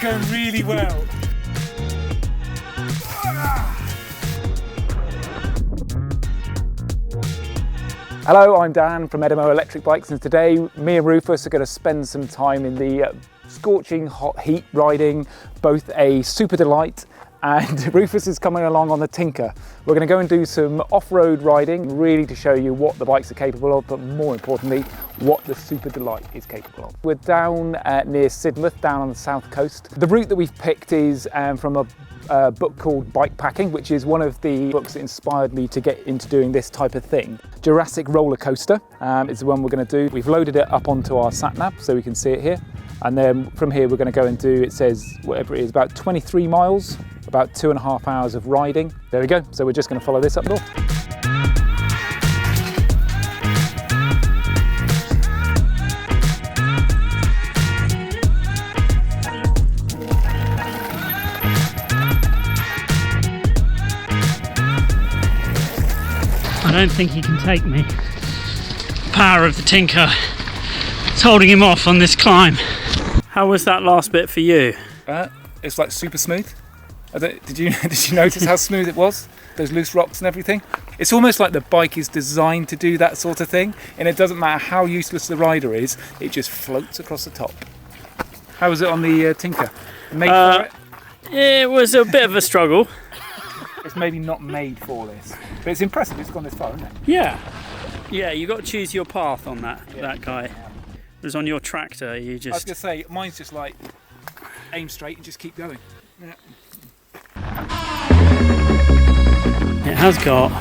going really well. Hello, I'm Dan from EDEMO Electric Bikes, and today me and Rufus are going to spend some time in the scorching hot heat riding both a Superdelite, and Rufus is coming along on the Tinker. We're going to go and do some off-road riding, really to show you what the bikes are capable of, but more importantly, what the Superdelite is capable of. We're down near Sidmouth, down on the south coast. The route that we've picked is from a book called Bike Packing, which is one of the books that inspired me to get into doing this type of thing. Jurassic roller coaster is the one we're going to do. We've loaded it up onto our sat nav so we can see it here, and then from here we're going to go and do, it says whatever it is, about 23 miles, about 2.5 hours of riding. There we go. So we're just going to follow this up north. I don't think he can take me. The power of the Tinker is holding him off on this climb. How was that last bit for you? It's like super smooth. Did you notice how smooth it was? Those loose rocks and everything. It's almost like the bike is designed to do that sort of thing, and it doesn't matter how useless the rider is, it just floats across the top. How was it on the Tinker? Made for it? It was a bit of a struggle. It's maybe not made for this, but it's impressive it's gone this far, isn't it? Yeah, you got to choose your path on that guy. Whereas on your tractor, you just... I was going to say, mine's just like, aim straight and just keep going. Yeah. It has got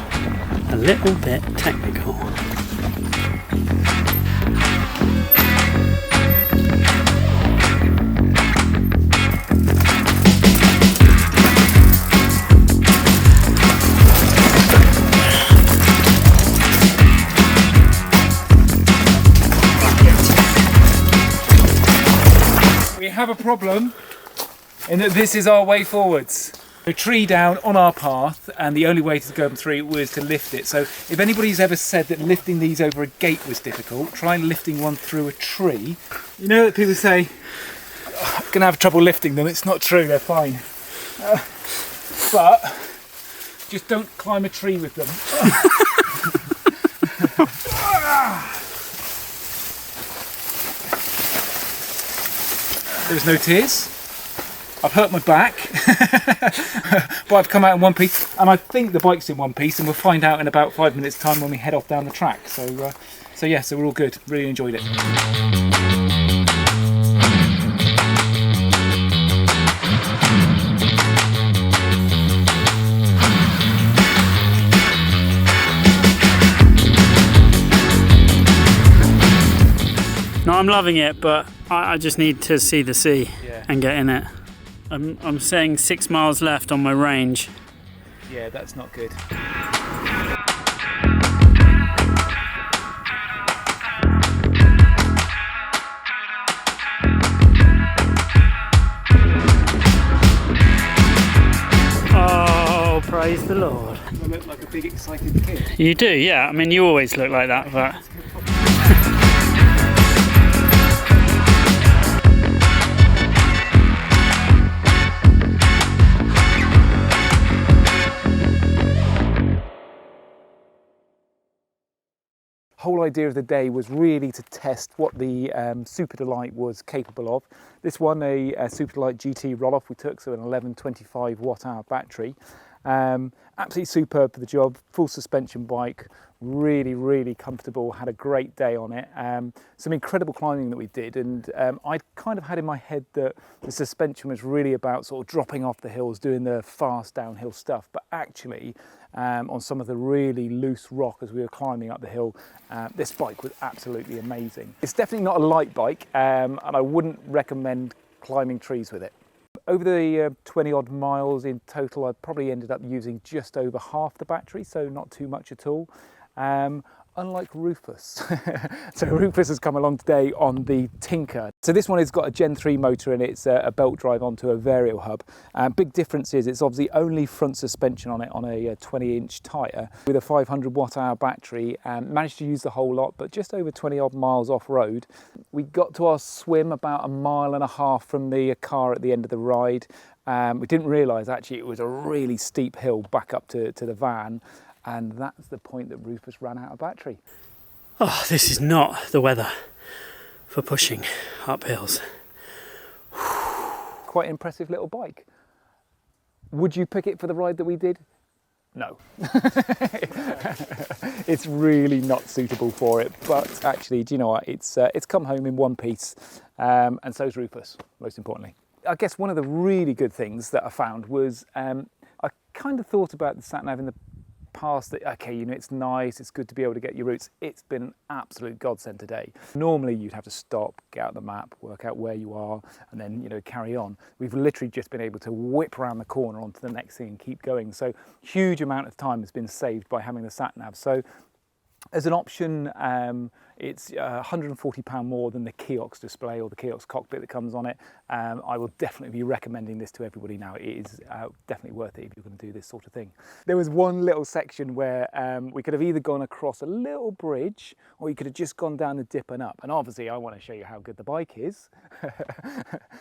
a little bit technical. We have a problem in that this is our way forwards. A tree down on our path, and the only way to go through it was to lift it. So if anybody's ever said that lifting these over a gate was difficult, try lifting one through a tree. You know that people say, oh, I'm gonna have trouble lifting them. It's not true, they're fine. But just don't climb a tree with them. There's no tears. I've hurt my back, but I've come out in one piece, and I think the bike's in one piece, and we'll find out in about 5 minutes' time when we head off down the track. So we're all good. Really enjoyed it. No, I'm loving it, but I just need to see the sea and get in it. I'm saying 6 miles left on my range. Yeah, that's not good. Oh, praise the Lord. I look like a big excited kid. You do, yeah. I mean, you always look like that, but... Whole idea of the day was really to test what the Superdelite was capable of. This one, a Superdelite GT roll-off we took, so an 1125 watt-hour battery. Absolutely superb for the job, full suspension bike, really comfortable, had a great day on it. Some incredible climbing that we did, and I kind of had in my head that the suspension was really about sort of dropping off the hills, doing the fast downhill stuff, but actually on some of the really loose rock as we were climbing up the hill, this bike was absolutely amazing. It's definitely not a light bike, and I wouldn't recommend climbing trees with it. Over the 20 odd miles in total, I probably ended up using just over half the battery, so not too much at all. unlike Rufus. So Rufus has come along today on the Tinker. So this one has got a Gen 3 motor in it. It's a belt drive onto a varial hub. Big difference is it's obviously only front suspension on it on a 20-inch tyre with a 500 watt-hour battery. Managed to use the whole lot, but just over 20 odd miles off-road. We got to our swim about 1.5 miles from the car at the end of the ride. We didn't realise actually it was a really steep hill back up to the van. And that's the point that Rufus ran out of battery. Oh, this is not the weather for pushing up hills. Quite an impressive little bike. Would you pick it for the ride that we did? No. It's really not suitable for it, but actually, do you know what? It's come home in one piece, and so's Rufus, most importantly. I guess one of the really good things that I found was I kind of thought about the sat nav in the past that, okay, you know, it's nice, it's good to be able to get your routes. It's been an absolute godsend today. Normally you'd have to stop, get out the map, work out where you are, and then, you know, carry on. We've literally just been able to whip around the corner onto the next thing and keep going. So huge amount of time has been saved by having the sat nav. So as an option, it's £140 more than the kiosk display or the kiosk cockpit that comes on it. I will definitely be recommending this to everybody now. It is definitely worth it if you're going to do this sort of thing. There was one little section where we could have either gone across a little bridge or you could have just gone down the dip and up. And obviously I want to show you how good the bike is.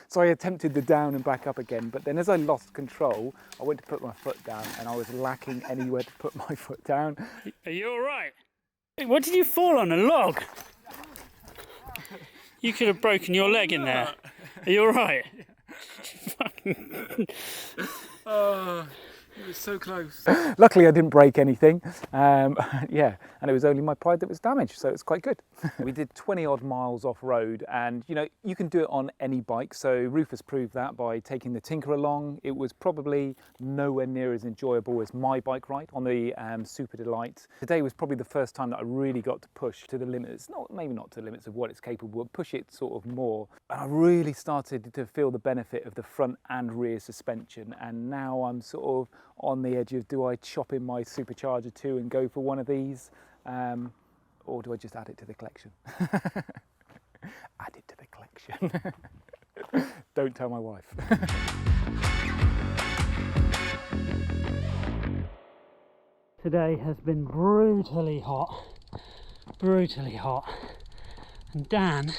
So I attempted the down and back up again, but then as I lost control, I went to put my foot down and I was lacking anywhere to put my foot down. Are you all right? What did you fall on, a log? You could have broken your leg in there. Are you all right? Oh, it was so close. Luckily I didn't break anything. Yeah, and it was only my pride that was damaged, so it's quite good. We did 20 odd miles off road, and you know, you can do it on any bike. So Rufus proved that by taking the Tinker along. It was probably nowhere near as enjoyable as my bike ride on the Superdelite. Today was probably the first time that I really got to push to the limits, maybe not to the limits of what it's capable, but push it sort of more. And I really started to feel the benefit of the front and rear suspension, and now I'm sort of on the edge of, do I chop in my Supercharger 2 and go for one of these, or do I just add it to the collection? Add it to the collection. Don't tell my wife. Today has been brutally hot, and Dan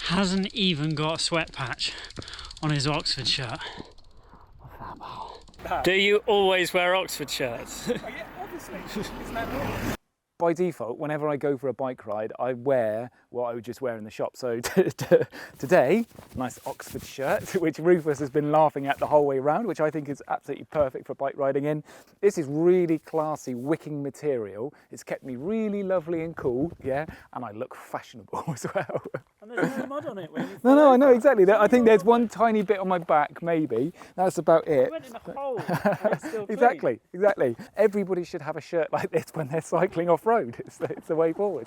hasn't even got a sweat patch on his Oxford shirt. What's that about? Do you always wear Oxford shirts? Yeah, obviously. Isn't that normal? By default, whenever I go for a bike ride, I wear what I would just wear in the shop. So today, nice Oxford shirt, which Rufus has been laughing at the whole way around, which I think is absolutely perfect for bike riding in. This is really classy wicking material. It's kept me really lovely and cool, yeah, and I look fashionable as well. And there's no mud on it when you No, I know, exactly. I think there's one tiny bit on my back, maybe. That's about it. You went in a hole and it's still clean. Exactly. Everybody should have a shirt like this when they're cycling off-road. It's the way forward.